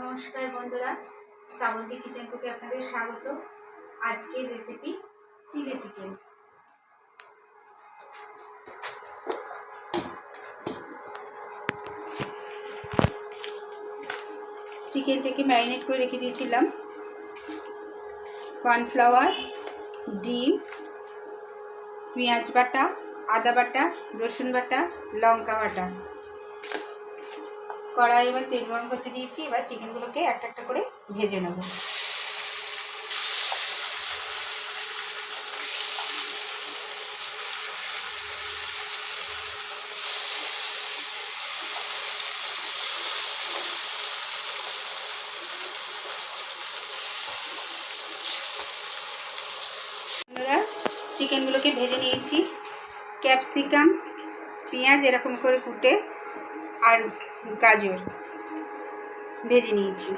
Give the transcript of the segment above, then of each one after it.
নমস্কার বন্ধুরা, শ্রাবন্তী কিচেন কুকে আপনাদের স্বাগত। আজকের রেসিপি চিলি চিকেন। চিকেনটাকে ম্যারিনেট করে রেখে দিয়েছিলাম। কর্নফ্লাওয়ার, ডিম, পেঁয়াজ বাটা, আদা বাটা, রসুন বাটা, লঙ্কা বাটা। কড়াই এবার তেল গরম করতে দিয়েছি। এবার চিকেনগুলোকে একটা একটা করে ভেজে নেব। চিকেনগুলোকে ভেজে নিয়েছি। ক্যাপসিকাম, পেঁয়াজ এরকম করে কুটে আর গাজর ভেজে নিয়েছি।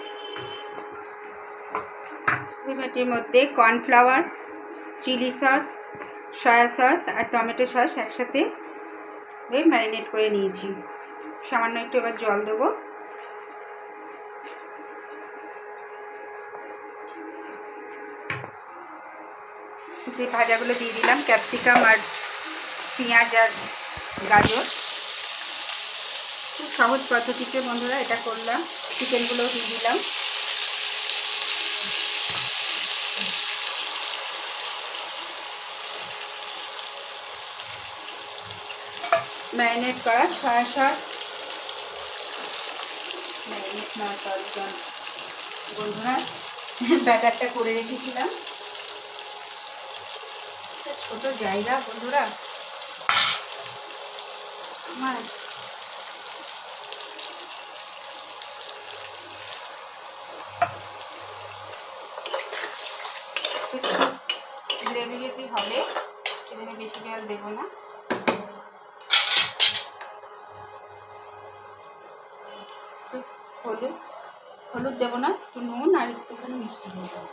এর মধ্যে cornflour, chilli sauce, soya sauce আর টমেটো সস একসাথে ম্যারিনেট করে নিয়েছি। সামান্য একটু এবার জল দেবো। যে ভাজাগুলো দিয়ে দিলাম, ক্যাপসিকাম আর পেঁয়াজ আর গাজর। খুব সহজ পদ্ধতিতে বন্ধুরা এটা করলাম। চিকেনগুলো দিয়ে দিলাম। ম্যারিনেট করা সয়া সস, ম্যারিনেট না সস বন্ধুরা ব্যাটারটা করে রেখেছিলাম। ছোট জায়গা বন্ধুরা আমার, গ্রেভি গ্রেভি হবে, সেজন্য বেশি জল দেবো না। হলুদ দেবো না, একটু নুন আর একটুখানি মিষ্টি দিয়ে দেবো।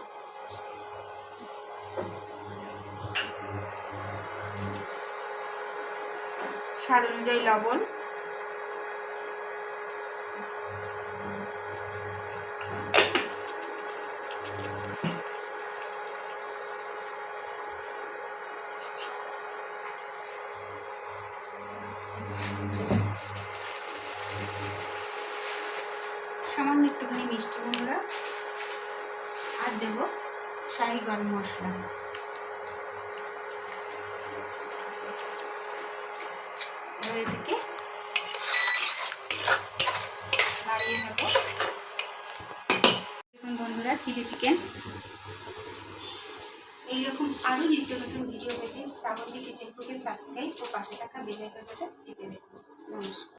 স্বাদ অনুযায়ী লবণ, সামান্য একটুখানি মিষ্টি বন্ধুরা, আর দেবো শাহি গরম মশলা। এবার এদিকে নাড়িয়ে নেব। দেখুন বন্ধুরা, চিলি চিকেন। এইরকম আরও নিত্য নতুন ভিডিও পেতে শ্রাবন্তী কিচেন কুকে সাবস্ক্রাইব ও পাশে থাকা বেল আইকনটা টিপে দেখুন। নমস্কার।